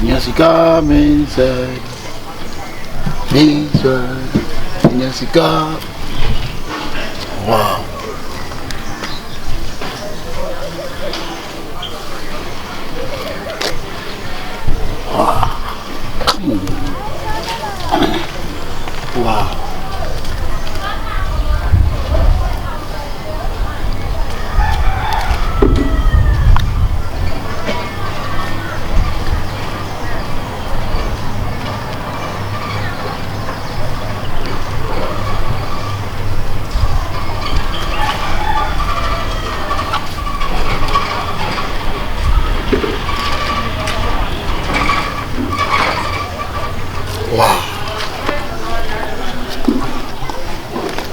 Yes, you come inside. Inside. Yes, you come. Wow. Wow. Come on. Wow. Wow.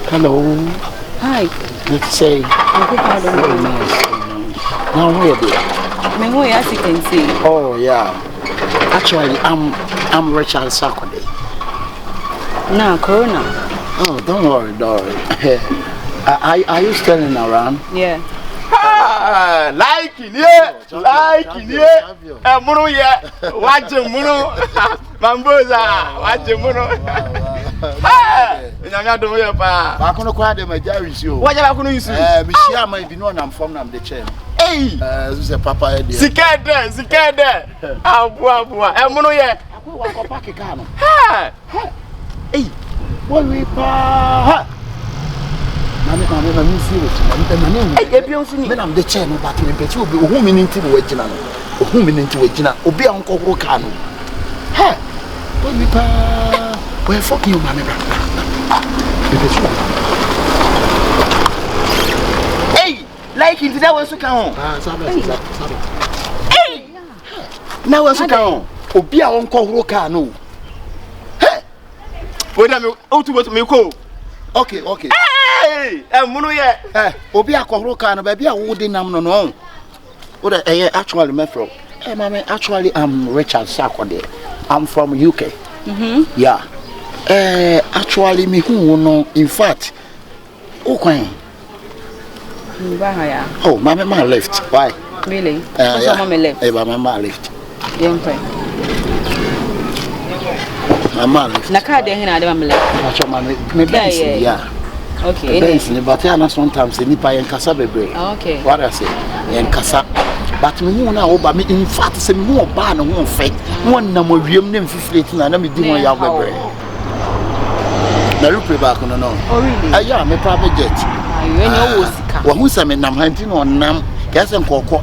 Hello. Hi. Let's say. Very nice. Now where do you? As you can see. Oh yeah. Actually, I'm Richard Saturday. No, Corona. Oh, don't worry. Are you standing around? Yeah. Likee, yeah. Likee, yeah. Munu, yeah. Watch him, Munu. Mamboza, watch him, Munu. I'm doing it, pa. I can't quite them a Jerry show. What are you going to use? Michelle might be known. I'm from the chair. Hey, this is a papa. Zikade. Ah, boy. Munu, yeah. I go back again. Hey, what we pa? I'm the chair, but whom into the original. Whom into original. Obi Uncle Rocano. Hey, what we pa? We're fucking you, mamma. Hey, Likee, that was to count. Hey, now what's to count? Obi Uncle Rocano. Hey, wait a minute. Oh, to what me call. Okay. Hey, Munu, yeah. Obi Uncle baby, I wouldn't know. What actually, my friend. Hey, mamma, actually, I'm Richard Saturday. I'm from UK. Yeah. Actually, me who know, in fact, okay. Oh, my left. Why? Really? Yeah. Mama left. My left. Yeah. My left. Na car there na dem left. Yeah. Okay. But sometimes ni pa en kasa bebre. Okay. What I say? En kasa. But me who na oba me in fact say me who ba no ho fe. Won na mo wiem ne mfiflete na me di ho ya bebre. Na rupe back no. Oh really? Yeah, me private jet. You any wo sika. Wo hu say me nam hanti no nam. Kese nkoko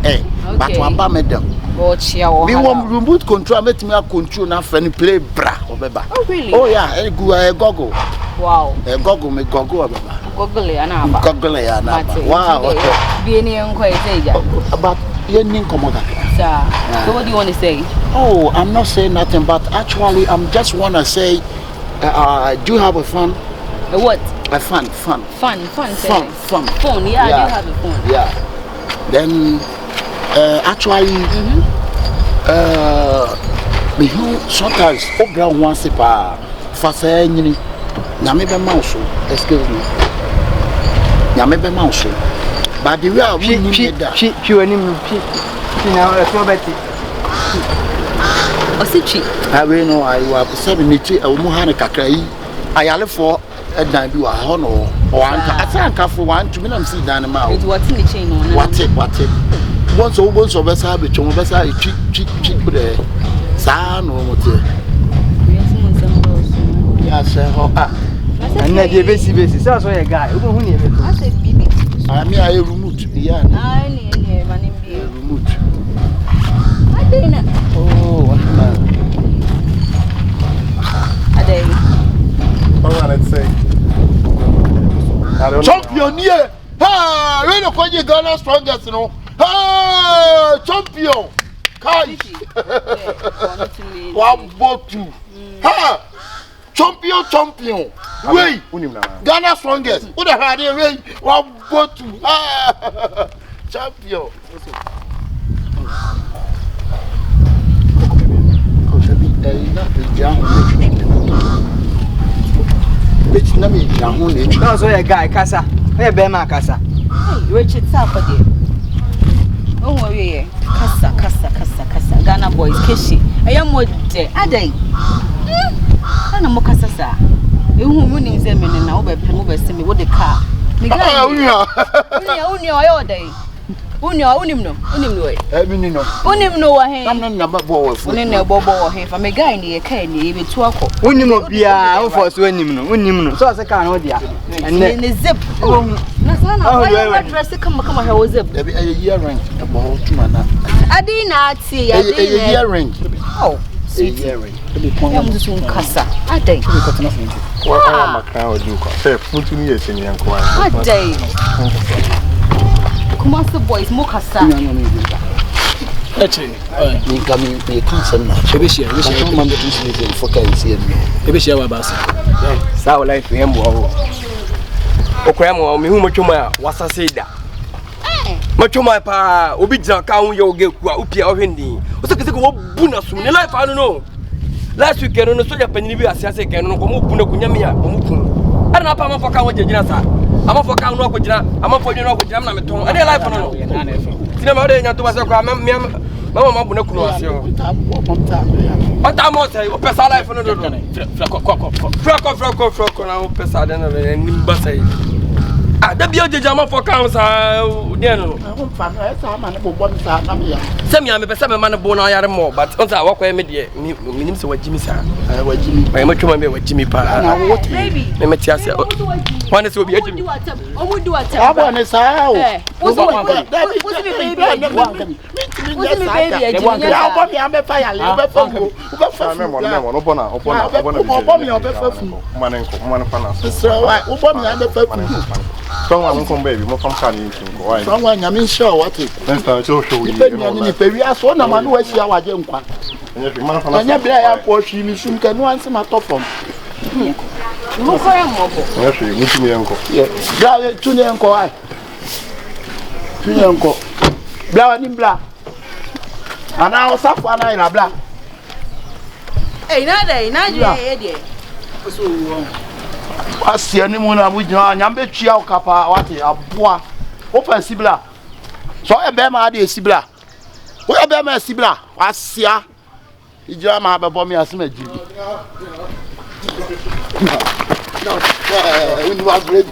but wa ba medam. Oh chia wo. Me won remote control metimi a control na fa ni play bra obeba. Oh really? Oh yeah, Google. Wow. Google obeba. Google ya na aba. Wow. Be any enquire say ja. But you didn't come out. Sir. So what do you want to say? Oh, I'm not saying nothing, but actually I'm just wanna say do you have a phone? A what? A phone. Phone. Phone, Yeah, I do have a phone. Yeah. Then actually me who sometimes obra once pa fa say nyini na me be mouse. Excuse me. Na me be mouse. But the way we need that. She now let's go back. Osichi. I will know I was 70 a woman kakrai. I alle for a dan bi wa ho no. O anka for one to me am see dan ma. It what in the chain on. What it. Once besa be chon besa chi there. Sa no mo te. Ya say ho And na dey besi so your guy. Who ni e be. I said bibi. I mean I remote ya. Ah ni manim bi. Remote. I didn't. Oh, what that? Ade. What want to say? Champion here. Ha, we no kwaje Ghana strongest no. Ha, champion. Kai. One bottle. Ha. Champion. Wait. Ghana strongest. Who the hell dey wait? One bottle. Ha. Champion. That's why a guy, Casa. be ma kasa. Richard Sapade. Oh, we kasa. Ghana boys, Keshey. I am what day. Aday. Ana mo kasa sa. Ehu mu nim ze me na wo be pem wo be se me wo de car. Me ga. Unia ayo day. Unim no we. Mini no. Unim no wa he. Nam na ba bo wo fu. Unim na bo wa he. Fa me guy ni e kai ni e betu akọ. Unim obia, wo for so unim no. So se ka no dia. Ene zip. Na sana wa dress kama he wo zip. E be year range. E bo tuma na. Adi na ati ya di. E year range. Oh. Year range. Ya mdu sun kasa. Adai. Wa makran odu ko. Say futu ni yesi ni anko. Adai. Kuma se boys mo kasa. Actually, we come we can't na. Ebe share. Man be tun for can see me. Ebe share wa ba sa. Sa wa life yem wo. Okoya mo me hu mo twoma wasase da. Ma twoma pa obi gina ka hu ye oge ku a opia ohwendi. O se kese ko bu na sum ne life anu no. Last week no so ya panini bi asiase ke no ko mo bu na kunyame a mo kun. Ara na pa ma foka ho jegina sa. Ama foka no ko gina, ama fo gina no ko gina na meton. Ade life no. Sina ma de nya to ba se ko mama bu na kunu ase o. Ota mo say o pesa life no do. Frako na o pesa de na ni ba say. Ah, da biyo jeja ma for kan sa de no. Ho fa no e sa ma ne bo bon sa na me ya. Se me am pesa me ma ne bo na yare mo, but on sa wakọ me de minim se wajimi sa. Wajimi. Ai ma twuma me wajimi pa. Na wo ti. Me meti ase. Wan se obi ajimi. Omu du atem. Abo ne sa o. Wo so mi baby ajimi. Wo mi baby ajimi. Ya obo mi am be fa ya le, be fa go. Be fa me mo no bona. Obo mi obe fa fu. Man fa na. So why obo mi am be fa fu. So I'm come baby, mo come can you why? So why nyame sure what it. Next time show you. Ni pe wi aso na ma no wa sia waje nkwa. Anya bia ya ko hwi mi sum ka no anse ma to fom. Mo ko ya mo bo. Yes, you need me enko. Bia tu ne enko ai. Tu ne enko. Bia wa ni bla. Ana o safu ana ina bla. Na je de. So asia ni mu na mu jina nyambe twia o kapa wate aboa. O fa sibla. So e be ma de sibla. O e be ma sibla. Asia. Ijira ma be bo mi asema jibi. No. We was great.